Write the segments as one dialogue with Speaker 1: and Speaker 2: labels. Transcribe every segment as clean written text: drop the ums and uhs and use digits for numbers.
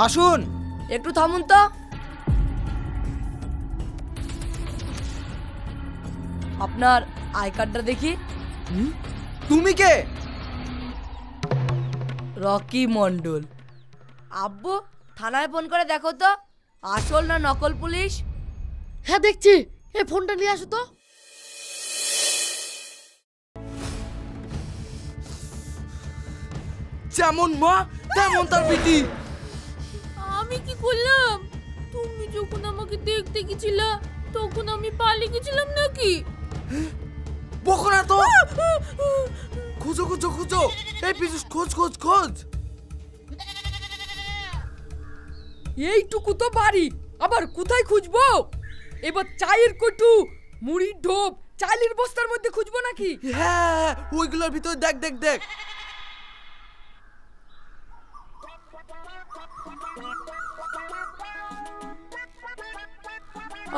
Speaker 1: আসুন।
Speaker 2: একটু থামুন তো। আপনার আই কার্ডটা দেখি।
Speaker 1: তুমি কে?
Speaker 2: রকি মন্ডল। আব্বু, থানায় ফোন করে দেখো তো আসল না নকল পুলিশ।
Speaker 3: হ্যাঁ দেখছি, এই ফোনটা নিয়ে আসো তো।
Speaker 1: যেমন মা তেমন তার বিটি।
Speaker 4: আমি কি করলাম? তুমি যখন আমাকে দেখতে গেছিলা তখন আমি পালিয়ে গেছিলাম নাকি?
Speaker 1: বকো না তো। খুঁজো খুঁজো খুঁজো, এই পিছুস খোঁজ খোঁজ খোঁজ।
Speaker 2: এইটুকু তো বাড়ি, আবার কোথায় খুঁজবো? এবার চায়ের কটু, মুড়ির ঢোপ, চালের বস্তার মধ্যে খুঁজবো নাকি?
Speaker 1: হ্যাঁ, ওইগুলোর ভিতরে দেখ দেখ দেখ।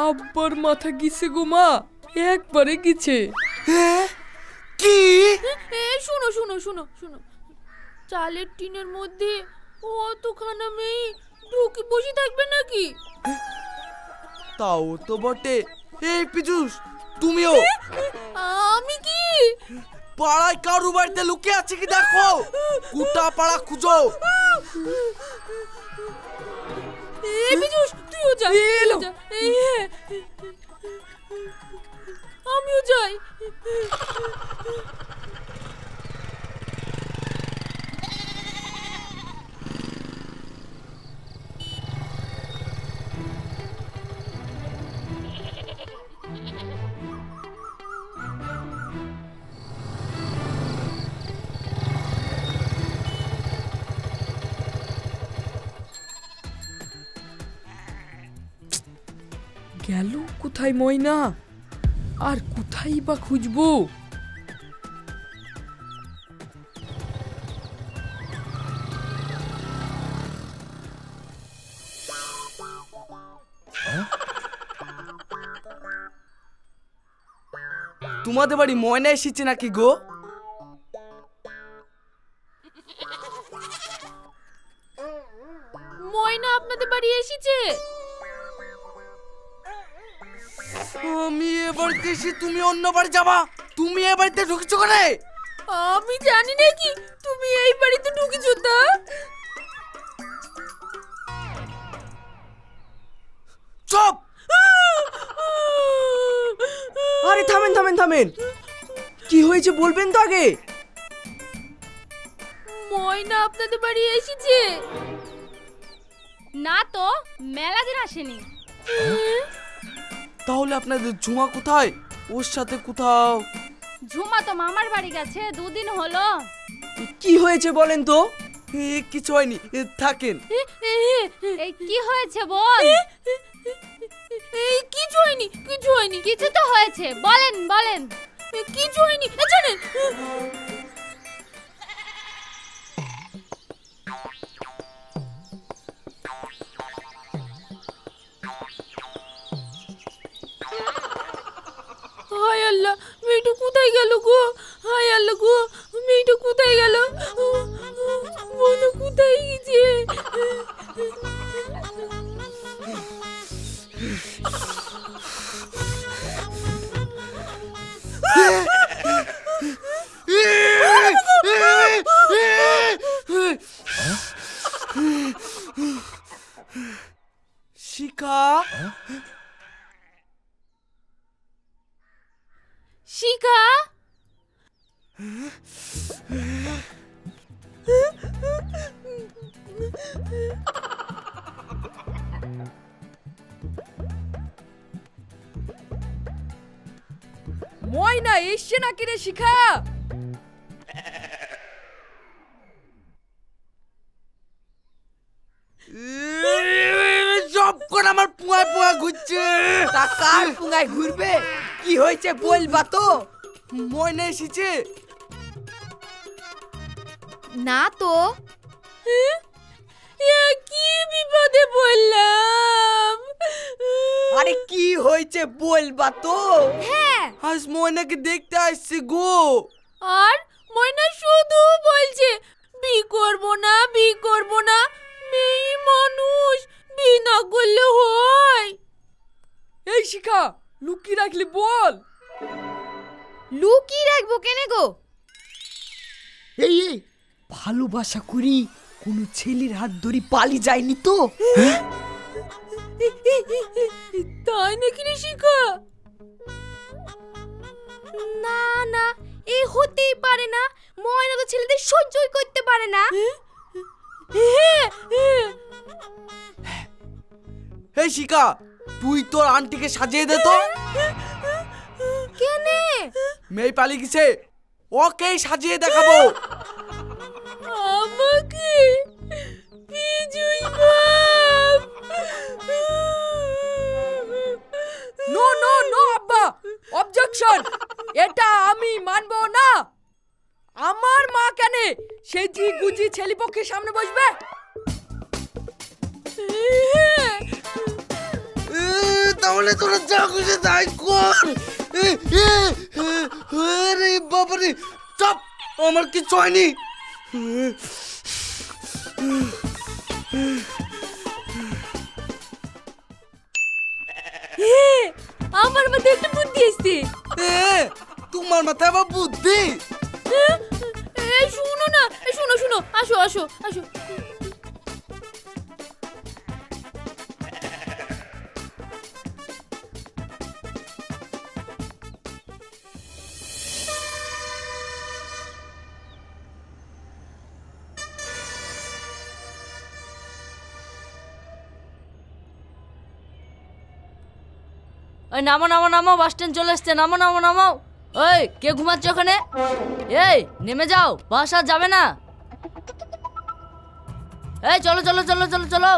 Speaker 2: আব্বার মাথা গিছে গো মা, একবারে গিছে।
Speaker 1: হ্যাঁ? কি?
Speaker 4: শোনো শোনো শোনো শোনো, চালের টিনের মধ্যে অতখানা মেয়ে ঢুকে বসে থাকবে নাকি?
Speaker 1: তাও তো বটে। এই পিছুস, তুমিও
Speaker 4: আমি কি
Speaker 1: পাড়ায় কারু বাড়িতে লুকিয়ে আছে কি দেখো। গোটা পাড়া খুঁজো।
Speaker 4: বিজুস, তুইও যা।
Speaker 2: এলো।
Speaker 4: আমিও যাই।
Speaker 2: গেল কোথায় ময়না? আর কোথায় বা খুঁজবো?
Speaker 1: তোমাদের বাড়ি ময়না এসেছে নাকি গো?
Speaker 4: ময়না আপনাদের বাড়ি এসেছে?
Speaker 1: আমি এ বাড়িতে এসে তুমি অন্য বাড়ি যাবা? তুমি এ বাড়িতে ঢুকেছো কেন?
Speaker 4: আমি জানি নাকি তুমি এই বাড়িতে ঢুকেছো তা?
Speaker 1: চুপ!
Speaker 5: আরে থামেন থামেন থামেন, কি হয়েছে বলবেন তো আগে।
Speaker 4: ময়না আপনাদের বাড়ি এসেছে? না তো, মেলা দিন আসেনি।
Speaker 1: তাহলে আপনাদের ঝুমা কোথায়? ওর সাথে কোথাও।
Speaker 4: ঝুমা তো মামার বাড়ি গেছে, দুদিন হলো।
Speaker 5: কি হয়েছে বলেন তো।
Speaker 1: কিছু হয়নি, থাকেন।
Speaker 4: এই কি হয়েছে বল। এই কিছু হয়নি, কিছু হয়নি। কিছু তো হয়েছে, বলেন বলেন। কিছু হয়নি, জানেন। হায় আল্লাহ, মেয়েটা কোথায় গেল গো? হায় আল্লাহ গো, মেয়েটা কোথায় গেল? মনে কোথায় গেছে?
Speaker 1: শিখা,
Speaker 4: শিখা,
Speaker 2: ময়না এসছে নাকি রে শিখা?
Speaker 1: সব করে আমার পুয়ায় পুয়া ঘুরছে।
Speaker 2: তা কার পুঙ্গায় ঘুরবে? কি হয়েছে বলবা তো।
Speaker 1: ময়না এসেছে?
Speaker 4: না তো। কি বিপদে পড়লাম।
Speaker 2: আরে কি হয়েছে বলবা তো।
Speaker 4: হ্যাঁ,
Speaker 1: আজ ময়নাকে দেখতে আসছি গো।
Speaker 4: আর ময়না শুধু বলছে বি করব না, বি করব না। মেয়ে মন
Speaker 2: লুকিয়ে রাখলি বল।
Speaker 4: লুকিয়ে রাখবো কেনে গো?
Speaker 3: এই এই ভালোবাসা করি কোনো ছেলের হাত ধরি পালি যায়নি তো?
Speaker 4: তাই নাকি রে শিখা? না না, এ হতেই পারে না। ময়না তো ছেলেদের সহ্যই করতে পারে না।
Speaker 1: এই শিকা, তুই তোর আন্টিকে সাজিয়ে দে তো।
Speaker 4: কেনে?
Speaker 1: মেয়ে পালিয়ে গেছে, ওকেই সাজিয়ে দেখাবো।
Speaker 4: আমাকে? বিজয় বাপ!
Speaker 2: নো নো নো আব্বা, অবজেকশন। এটা আমি মানবো না। আমার মা কেন সেজি গুজি ছেলে পক্ষের সামনে বসবে?
Speaker 1: তাহলে তোরা যা খুশি তাই কর। আরে বাবারে, চাপ, আমার কিছু হয়নি।
Speaker 4: আমার মাথায় একটা বুদ্ধি এসছে।
Speaker 1: তোমার মাথায় আবার বুদ্ধি?
Speaker 4: শুনো না, শুনো শুনো, আসো আসো আসো।
Speaker 3: ওই নামো নামো নামো, বাস স্ট্যান্ড চলে এসছে, নামো নামো নামো। ওই কে ঘুমাচ্ছে ওখানে? এই নেমে যাও, বাস আর যাবে না। এই চলো চলো চলো চলো চলো।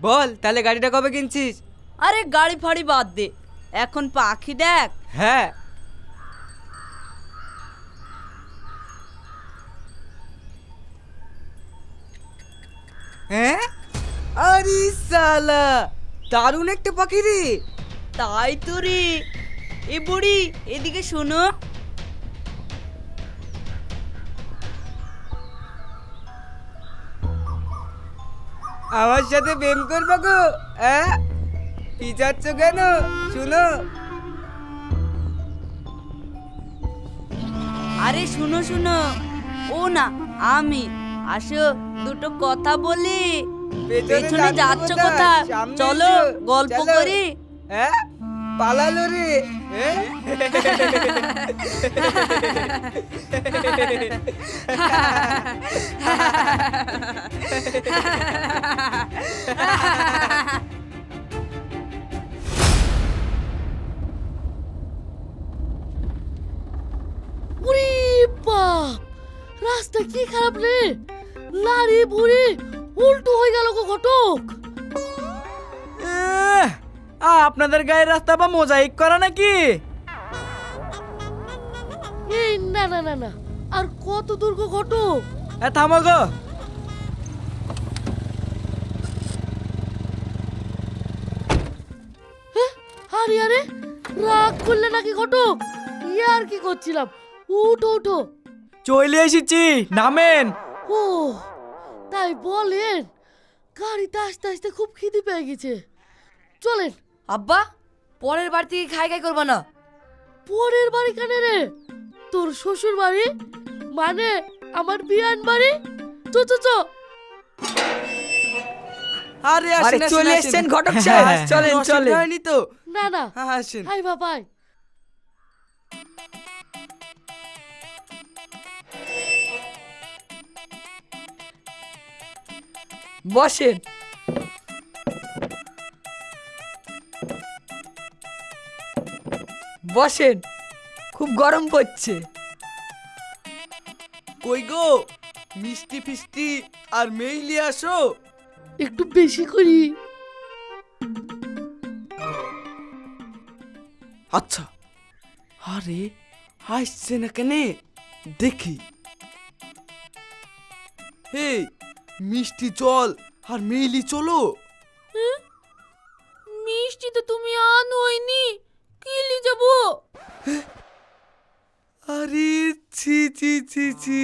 Speaker 5: বল তাহলে গাড়িটা কবে কিনছিস?
Speaker 3: আরে গাড়ি ফাড়ি বাদ দে, এখন পাখি দেখ।
Speaker 5: হ্যাঁ, হ্যাঁ, আরে সালা দারুণ একটা পাখি রে।
Speaker 3: তাই তো রে। এ বুড়ি এদিকে শোনো।
Speaker 5: আমার সাথে প্রেম করবো গো? পিছাচ্ছ কেন? শুনো।
Speaker 3: আরে শুনো শুনো, ও না আমি, আসো দুটো কথা বলি। পেছনে যাচ্ছ কোথায়? চলো গল্প করি।
Speaker 5: হ্যাঁ, পালালো রে।
Speaker 3: উরি বাপ, রাস্তা কি খারাপ রে। লারি বুড়ি উল্টো হয়ে গেল গো ঘটক।
Speaker 5: আপনাদের গায়ের রাস্তা বা মোজাইক করা নাকি?
Speaker 3: এই না না না না, আর কত দূর গো ঘটক?
Speaker 5: থামো গো।
Speaker 3: আরে আরে, রাগ করলে নাকি ঘটক? আর কি করছিলাম, উঠো উঠো।
Speaker 5: চলে এসেছি, নামেন।
Speaker 3: ও তাই বলেন, গাড়িতে আস্তে আস্তে খুব খিদে পেয়ে গেছে, চলেন।
Speaker 2: আব্বা, পরের বাড়ি থেকে খাই খাই করবা না।
Speaker 3: পরের বাড়ি কেন রে? তোর শ্বশুর বাড়ি, মানে আমার বিয়ান বাড়ি। চো চো চো।
Speaker 1: আরে
Speaker 5: চলে এসেছেন ঘটক সাহেব, চলেন চলেন।
Speaker 1: হয়নি তো?
Speaker 3: না না,
Speaker 1: হ্যাঁ, আসেন।
Speaker 3: হাই বাবাই।
Speaker 2: বসেন। বসেন, খুব গরম পড়ছে।
Speaker 1: কই গো মিষ্টি ফিষ্টি আর মেইলি আসো।
Speaker 2: একটু বেশি করি।
Speaker 1: আচ্ছা, আরে আসছে না কেন দেখি। এই মিষ্টি চল আর মেইলি চলো।
Speaker 4: মিষ্টি তো তুমি আনোইনি, কি লি যাবো?
Speaker 1: আরে ছি ছি ছি ছি,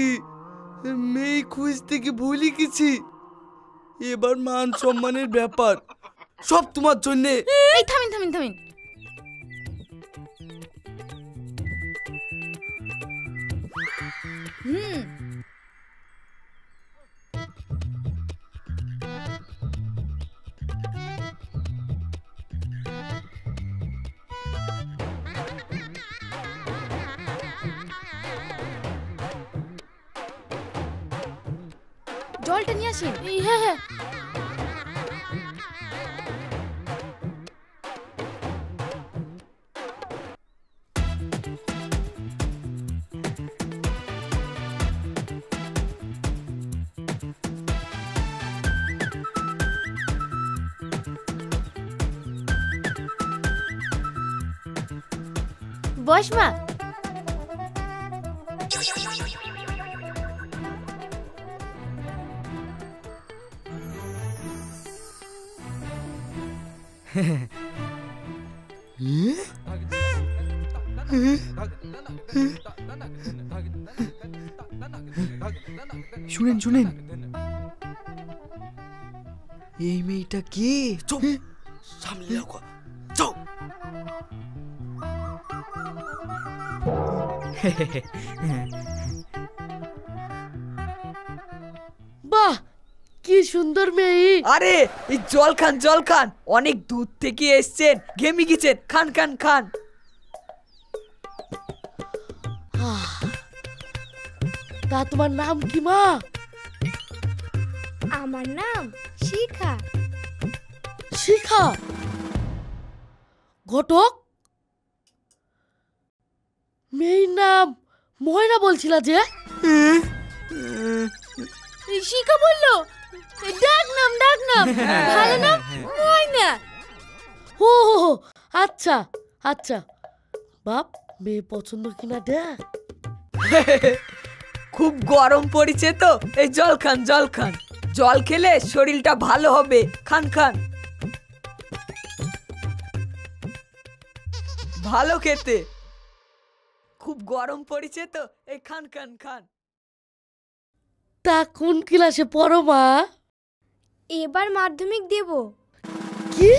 Speaker 1: মেয়ে খুঁজতে কি ভুলি গেছি। এবার মান সম্মানের ব্যাপার, সব তোমার জন্যে।
Speaker 4: এই থামেন থামেন থামেন। জলটা নিয়ে আসেন। হ্যাঁ হ্যাঁ। বস মা।
Speaker 1: শুনেন শুনেন, এই মেয়েটা কি? চুপ, সামনে রাখো, চুপ।
Speaker 2: বাহ, কি সুন্দর মেয়ে।
Speaker 5: আরে এই জল খান, অনেক দূর থেকে এসছেন, ঘেমে গেছেন, খান খান খান।
Speaker 2: তা তোমার নাম কি মা?
Speaker 4: আমার নাম শিখা।
Speaker 2: শিখা? ঘটক? মেয়ের নাম ময়না বলছিলা যে?
Speaker 4: শিখা বললো ডাক নাম ভালো নাম ময়না।
Speaker 2: ও আচ্ছা আচ্ছা, বাপ মেয়ে পছন্দ কিনা দেখ।
Speaker 5: খুব গরম পড়েছে তো, এই জল খান, জল খেলে শরীরটা ভালো হবে, খান খান। ভালো খেতে, খুব গরম পড়েছে তো, এই খান খান খান।
Speaker 2: তা কোন ক্লাসে পড়ো মা?
Speaker 4: এবার মাধ্যমিক দেব।
Speaker 2: কি?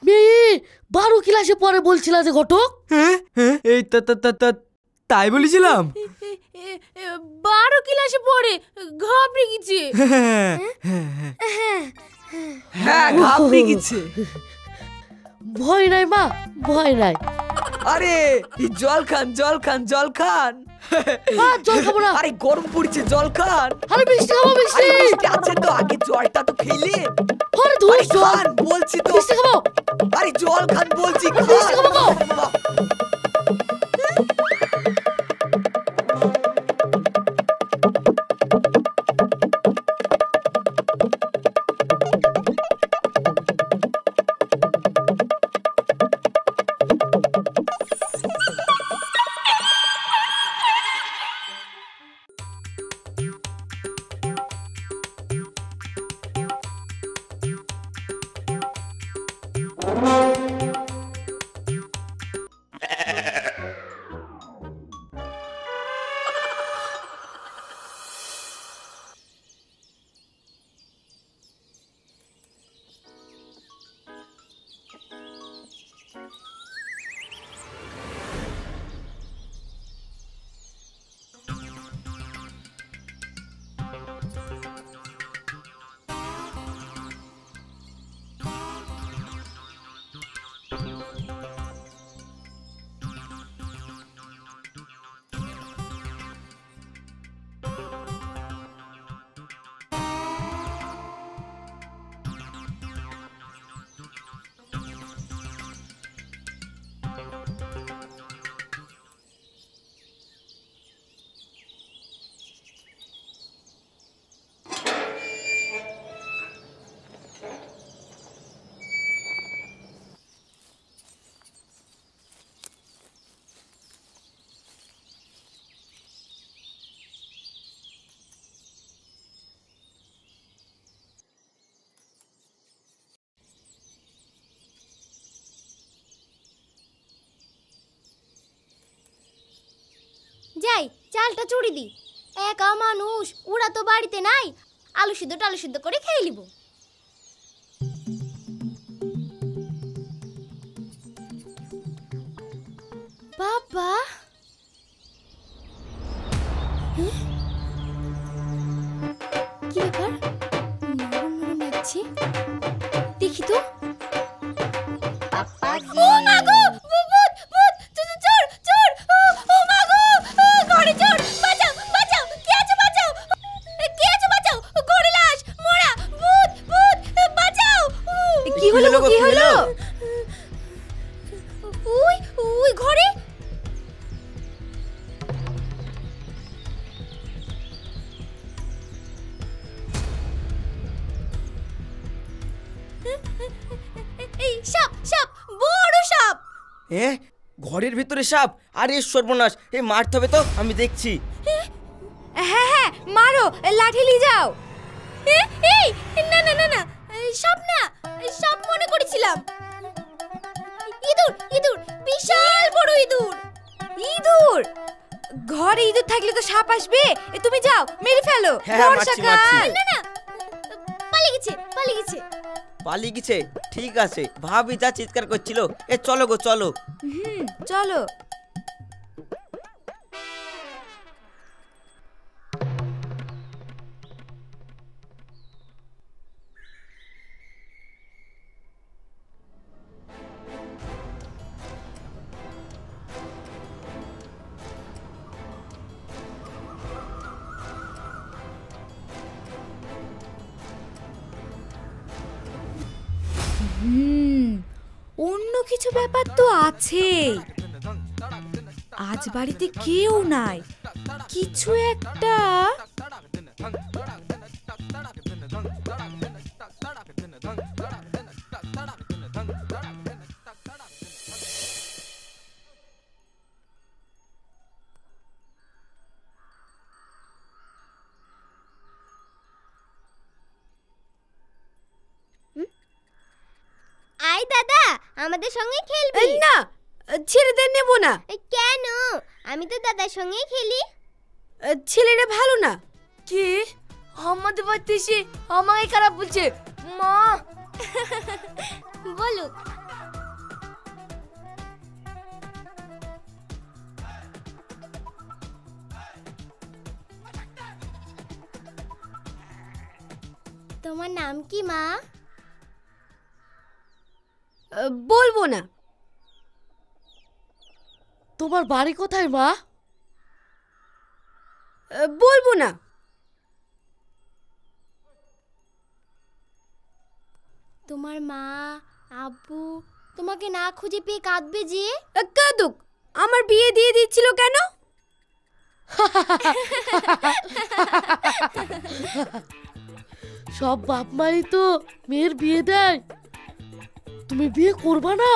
Speaker 2: মেয়ে 12 ক্লাসে পড়ে বলছিলা যে ঘটক?
Speaker 1: এই তাই বলেছিলাম।
Speaker 4: 12 ক্লাসে পড়ে ঘাবড়ে গেছে।
Speaker 5: হ্যাঁ, ঘাবড়ে গেছে।
Speaker 2: ভয় নাই মা, ভয় নাই।
Speaker 5: আরে এই জল খান।
Speaker 2: জল খাবো না।
Speaker 5: আরে গরম পড়ছে, জল খান।
Speaker 2: আরে মিষ্টি খাবো, মিষ্টি।
Speaker 5: আরে মিষ্টি আছে তো, আগে জলটা তো খেলে।
Speaker 2: আরে ধুর,
Speaker 5: আরে
Speaker 2: জল
Speaker 5: খান বলছি তো।
Speaker 2: মিষ্টি খাবো।
Speaker 5: আরে জল খান বলছি,
Speaker 2: মিষ্টি খাবো গো।
Speaker 6: যাই চালটা চুড়ি দি, একা মানুষ ওরা তো বাড়িতে নাই, আলু সিদ্ধ করে খেয়ে নিব। বাবা কি ব্যাপার, নরম নরম লাগছে, দেখি তো। ও মা গো, ভূত ভূত, চোর চোর, ও মা গো, ঘরে চোর, বাঁচাও বাঁচাও, কে আছো বাঁচাও, কে আছো বাঁচাও, ঘরে লাশ, মোরা, ভূত ভূত, বাঁচাও।
Speaker 2: কি হলো গো, কি হলো?
Speaker 6: ওই ওই ঘরে। এই সাপ সাপ, বড় সাপ।
Speaker 7: ঘরের ভিতরে সাপ? আরে সর্বনাশ, মারতে হবে তো, আমি দেখছি।
Speaker 2: হ্যাঁ মারো, লাঠি নিয়ে যাও।
Speaker 6: এই না না না না, সাপ না, সাপ মনে করেছিলাম। ইঁদুর ইঁদুর, বিশাল বড় ইঁদুর।
Speaker 2: ইঁদুর? ঘরে ইঁদুর থাকলে তো সাপ আসবে, তুমি যাও মেরে ফেলো। বর্ষাকাল।
Speaker 6: না না, পালিয়ে গেছে পালিয়ে গেছে।
Speaker 7: পালিয়ে গেছে? ঠিক আছে, ভাবি যা চিৎকার করছিল। চলো গো চলো।
Speaker 2: চলো। অন্য কিছু ব্যাপার তো আছে। আজ বাড়িতে কেউ নাই, কিছু একটা।
Speaker 6: আই দাদা, আমাদের সঙ্গে খেলবি?
Speaker 2: না, ছেলেদের নেব না।
Speaker 6: কেন? আমি তো দাদার সঙ্গেই খেলি।
Speaker 2: ছেলেরা ভালো না। কি? আমাদের বাড়িতে এসে আমাকে খারাপ বলছে? মা
Speaker 6: বলুক। তোমার নাম কি মা?
Speaker 2: বলবো না।
Speaker 5: তোমার বাড়ি কোথায় মা?
Speaker 2: বলবো না।
Speaker 6: তোমার মা আব্বু তোমাকে না খুঁজে পেয়ে কাঁদবে যে।
Speaker 2: কাঁদুক, আমার বিয়ে দিয়ে দিচ্ছিল কেন?
Speaker 5: সব বাপ মাই তো মেয়ের বিয়ে দেয়, তুমি বিয়ে করবা না?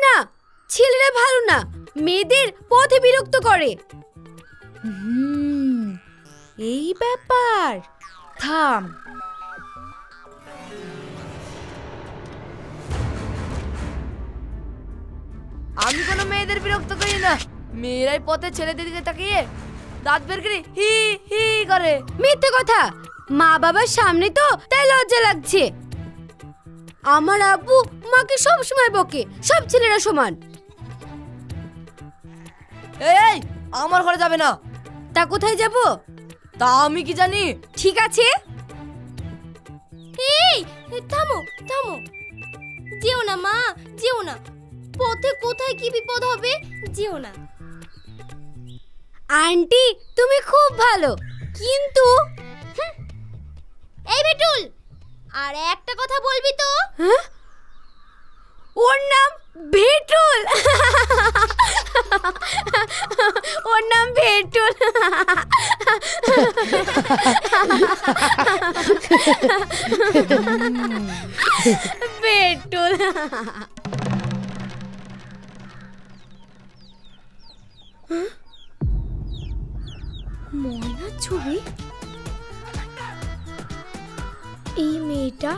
Speaker 2: না, ছেলেরা ভালো না, মেয়েদের পথে বিরক্ত করে। এই ব্যাপার। থাম। আমি কোনো মেয়েদের বিরক্ত করি না। মেয়েরাই পথে ছেলেদের দিকে তাকিয়ে দাঁত বের করে হি হি করে। মিথ্যে কথা, মা বাবার সামনে তো তাই লজ্জা লাগছে। আমার আব্বু মাকে সব সময় বকে, সব ছেলেরা সমান।
Speaker 5: এই আমার ঘরে যাবে না।
Speaker 2: তা কোথায় যাব?
Speaker 5: তা আমি কি জানি।
Speaker 2: ঠিক আছে।
Speaker 6: এই থামো থামো, যেও না মা, যেও না। পথে কোথায় কি বিপদ হবে, যেও না।
Speaker 2: আন্টি তুমি খুব ভালো, কিন্তু
Speaker 6: এই বেটুল, আর একটা কথা বলবি তো?
Speaker 2: ওর নাম ভেটুল। ওর নাম ভেটুল। ভেটুল।
Speaker 6: ময়নার ছবি। এই মেয়েটা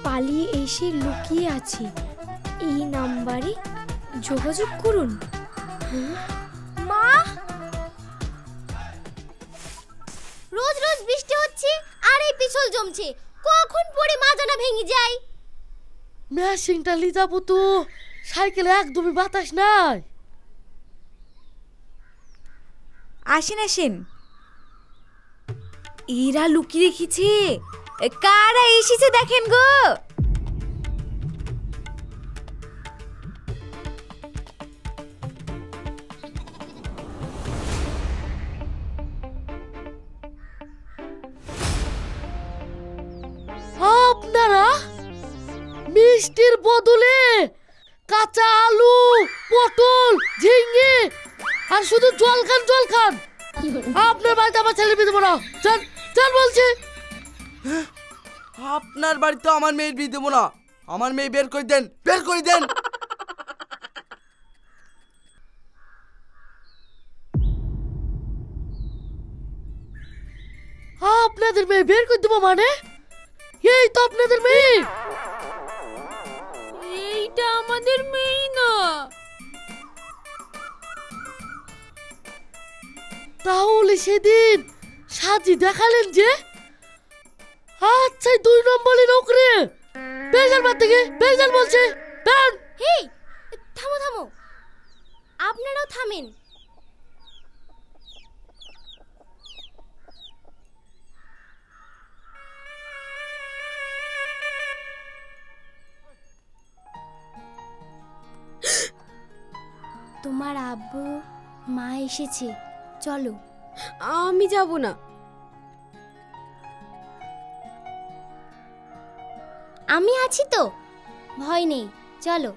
Speaker 6: পালিয়ে এসে লুকিয়ে আছে, এই নাম্বারে যোগাযোগ করুন।
Speaker 2: মা,
Speaker 6: রোজ রোজ বৃষ্টি হচ্ছে আর এই পিছল জমছে, কখন পড়ে মাজানা ভেঙে যায়।
Speaker 8: মেশিনটা নিয়ে যাবো তো, সাইকেলে একদমই বাতাস নাই।
Speaker 2: আসেন আসেন। এরা লুকিয়ে রেখেছে, কারা এসেছে দেখেন গো।
Speaker 8: আপনারা মিষ্টির বদলে কাঁচা আলু, পটল, ঝিঙে আর শুধু জল খান। আপনার বাড়িতে আমার ছেলে বিয়ে দেবো না। চল চল বলছি।
Speaker 1: আপনার বাড়িতে আমার মেয়ের বিয়ে দেবো না। আমার মেয়ে বের করে দেন, বের করে দেন।
Speaker 8: আপনাদের মেয়ে বের করে দেবো মানে? এই তো আপনাদের মেয়ে।
Speaker 4: এইটা আমাদের মেয়ে না।
Speaker 8: তাহলে সেদিন সাজি দেখালেন যে? আচ্ছা 2 নম্বরের ওকরে বেজাল বাদ থেকে বেজাল বলছে। ডান।
Speaker 6: হেই, থামো থামো, আপনারাও থামেন। তোমার আব্বু মা এসেছে, চলো।
Speaker 2: আমি যাব না।
Speaker 6: আমি আছি তো, ভয় নেই, চলো।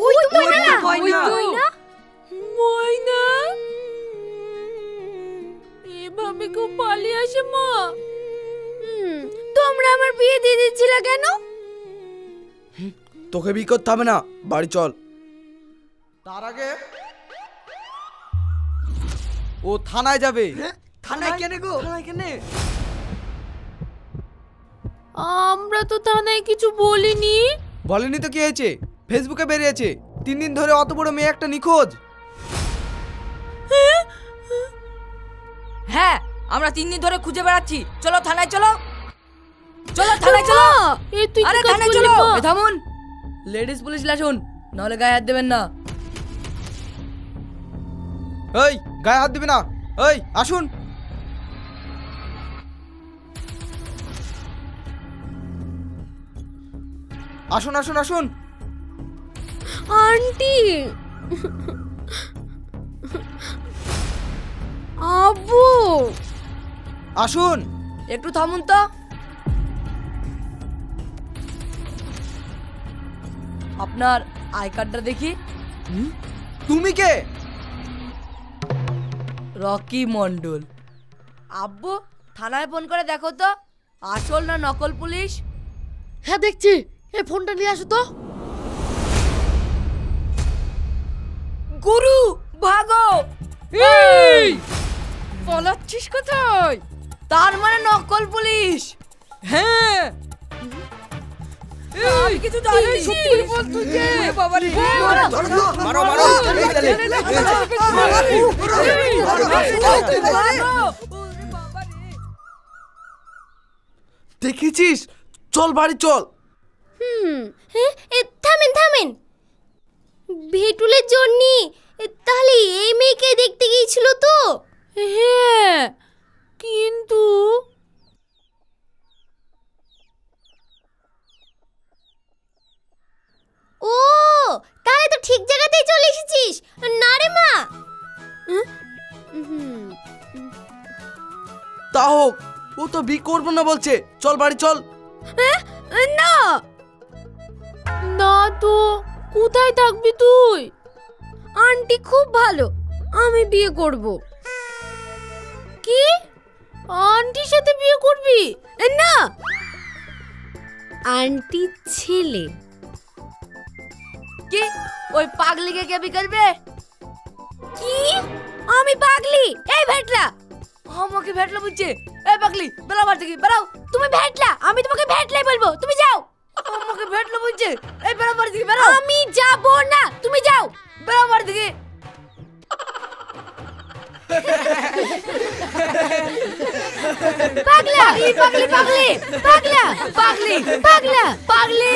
Speaker 2: ওই তো ময়না।
Speaker 4: ময়না এভাবে কেউ পালিয়ে আসে মা?
Speaker 2: তোমরা আমার বিয়ে দিয়ে দিচ্ছিলে কেন?
Speaker 1: তোকে বিয়ে করতে হবে না, বাড়ি চল। তার আগে ও থানায় যাবে।
Speaker 7: থানায় কেন গো? থানায় কেন?
Speaker 4: আমরা তো থানায় কিছু বলিনি।
Speaker 1: বলেনি তো কি হয়েছে? ফেসবুকে বেরিয়েছে 3 দিন ধরে অত বড় মেয়ে একটা নিখোঁজ।
Speaker 5: হ্যাঁ, আমরা 3 দিন ধরে খুঁজে বেড়াচ্ছি। চলো থানায় চলো। চলো থানায় চলো।
Speaker 4: এই তুই
Speaker 5: আরে
Speaker 4: কি কাজ
Speaker 5: থানায়
Speaker 4: করলি
Speaker 5: চলো।
Speaker 4: মা?
Speaker 5: এ থামুন। লেডিস পুলিশ লাসুন, নাহলে গায়ে হাত দেবেন না।
Speaker 1: এই গায়ে হাত দিবি না। এই আসুন। আসুন আসুন আসুন।
Speaker 2: আন্টি, আব্বু,
Speaker 1: আসুন।
Speaker 5: একটু থামুন তো। আপনার আই কার্ডটা দেখি।
Speaker 1: তুমি কে?
Speaker 5: রকি মন্ডল। আব্বু, থানায় ফোন করে দেখো তো আসল না নকল পুলিশ।
Speaker 8: হ্যাঁ দেখছি, এই ফোনটা নিয়ে আসো তো।
Speaker 5: গুরু ভাগো। এই পালাচ্ছিস কোথায়? তার মানে নকল পুলিশ। হ্যাঁ, আমি কিছু জানি না। সত্যি করে বল তুই কে? বাবা রে,
Speaker 7: মারো মারো।
Speaker 1: দেখেছিস? চল বাড়ি চল।
Speaker 6: থামেন থামেন, ভেটুলের জন্য তাহলে এই মেয়েকে দেখতে গিয়েছিল তো?
Speaker 4: হ্যাঁ, কিন্তু
Speaker 6: ও, তাহলে তো ঠিক জায়গাতেই চলে এসেছিস। না রে মা।
Speaker 1: তা হোক, ও তো বিয়ে করবো না বলছে। চল বাড়ি চল।
Speaker 2: না
Speaker 4: না তো কোথায় থাকবি তুই?
Speaker 2: আন্টি খুব ভালো, আমি বিয়ে করব।
Speaker 4: কি? আন্টির সাথে বিয়ে করবি?
Speaker 2: না, আন্টি ছেলে।
Speaker 5: কি ওই পাগলিকে কে বিয়ে করবে?
Speaker 2: কি? আমি পাগলি? এই ভেটলা,
Speaker 5: আমাকে ভেটলা বুঝছে? এই পাগলি বেরাও বাড়ি থেকে বেরাও।
Speaker 2: তুমি ভেটলা, আমি তোমাকে ভেটলাই বলবো। তুমি যাও।
Speaker 5: আমাকে ভেটলো বুঝছে। এই বেরো বাড়ি থেকে বেরো।
Speaker 2: আমি যাব না, তুমি যাও।
Speaker 5: বেরো বাড়ি থেকে।
Speaker 2: পাগলা পাগলি পাগলি পাগলা পাগলি পাগলা পাগলি